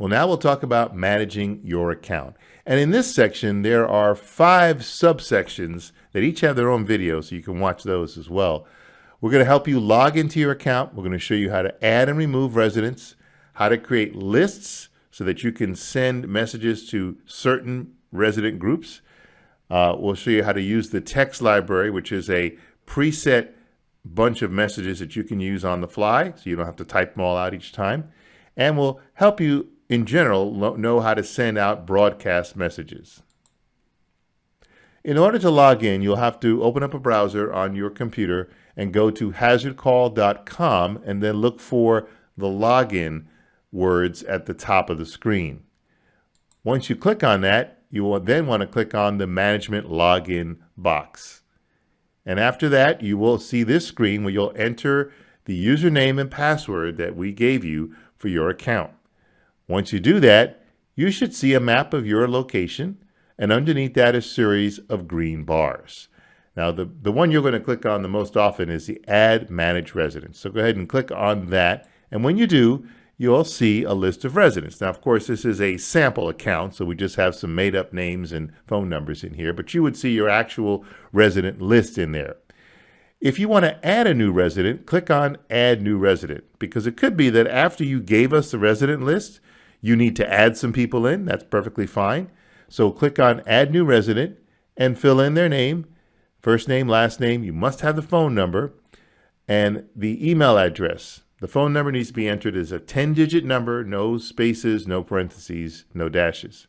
Well, now we'll talk about managing your account. And in this section, there are 5 subsections that each have their own videos, so you can watch those as well. We're going to help you log into your account. We're going to show you how to add and remove residents, how to create lists so that you can send messages to certain resident groups. We'll show you how to use the text library, which is a preset bunch of messages that you can use on the fly, so you don't have to type them all out each time. And we'll help you, in general, know how to send out broadcast messages. In order to log in, you'll have to open up a browser on your computer and go to HazardCall.com and then look for the login words at the top of the screen. Once you click on that, you will then want to click on the Management Login box. And after that, you will see this screen where you'll enter the username and password that we gave you for your account. Once you do that, you should see a map of your location, and underneath that is a series of green bars. Now, the one you're going to click on the most often is the Add Manage Residents. So go ahead and click on that, and when you do, you'll see a list of residents. Now, of course, this is a sample account, so we just have some made-up names and phone numbers in here, but you would see your actual resident list in there. If you want to add a new resident, click on Add New Resident, because it could be that after you gave us the resident list, you need to add some people in. That's perfectly fine. So click on Add New Resident and fill in their name, first name, last name. You must have the phone number and the email address. The phone number needs to be entered as a 10-digit number, no spaces, no parentheses, no dashes.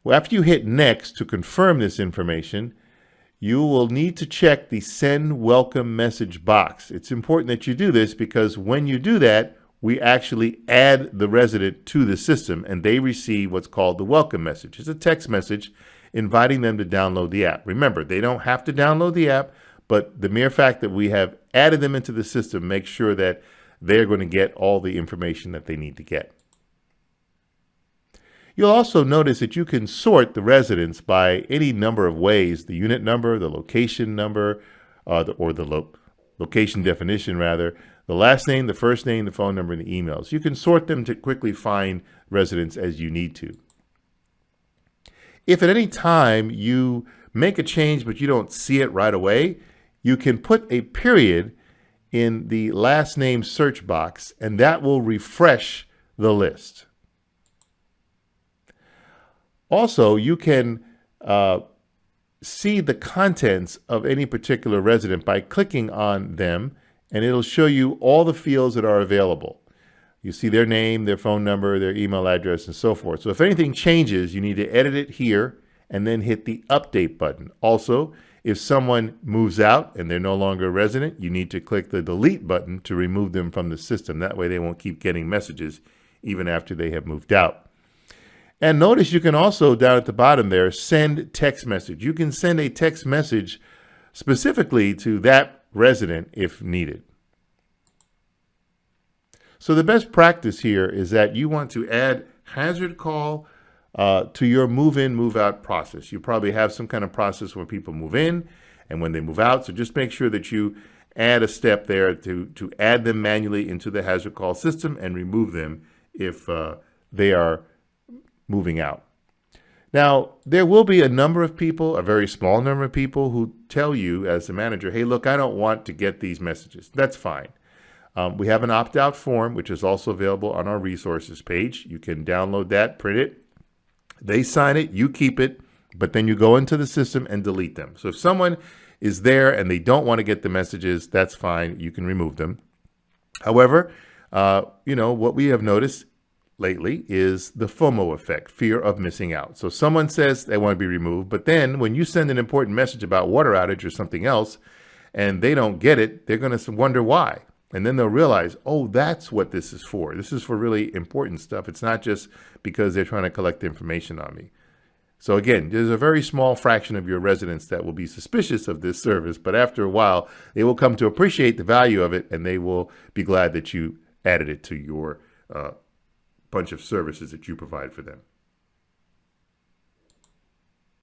Well, after you hit Next to confirm this information, you will need to check the Send Welcome Message box. It's important that you do this because when you do that, we actually add the resident to the system and they receive what's called the welcome message. It's a text message inviting them to download the app. Remember, they don't have to download the app, but the mere fact that we have added them into the system makes sure that they're going to get all the information that they need to get. You'll also notice that you can sort the residents by any number of ways: the unit number, the location number, location definition rather, the last name, the first name, the phone number, and the emails. You can sort them to quickly find residents as you need to. If at any time you make a change but you don't see it right away, you can put a period in the last name search box, and that will refresh the list. Also, you can see the contents of any particular resident by clicking on them, and it'll show you all the fields that are available. You see their name, their phone number, their email address, and so forth. So if anything changes, you need to edit it here and then hit the Update button. Also, if someone moves out and they're no longer a resident, you need to click the Delete button to remove them from the system. That way they won't keep getting messages even after they have moved out. And notice you can also, down at the bottom there, send text message. You can send a text message specifically to that resident if needed. So the best practice here is that you want to add HazardCall to your move-in, move-out process. You probably have some kind of process where people move in and when they move out. So just make sure that you add a step there to add them manually into the HazardCall system and remove them if they are moving out. Now, there will be a number of people, a very small number of people, who tell you as the manager, hey, look, I don't want to get these messages. That's fine. We have an opt-out form, which is also available on our resources page. You can download that, print it. They sign it, you keep it, but then you go into the system and delete them. So if someone is there and they don't want to get the messages, that's fine. You can remove them. However, what we have noticed lately is the FOMO effect, fear of missing out. So someone says they want to be removed, but then when you send an important message about water outage or something else and they don't get it, they're going to wonder why. And then they'll realize, oh, that's what this is for. This is for really important stuff. It's not just because they're trying to collect information on me. So again, there's a very small fraction of your residents that will be suspicious of this service, but after a while, they will come to appreciate the value of it, and they will be glad that you added it to your bunch of services that you provide for them.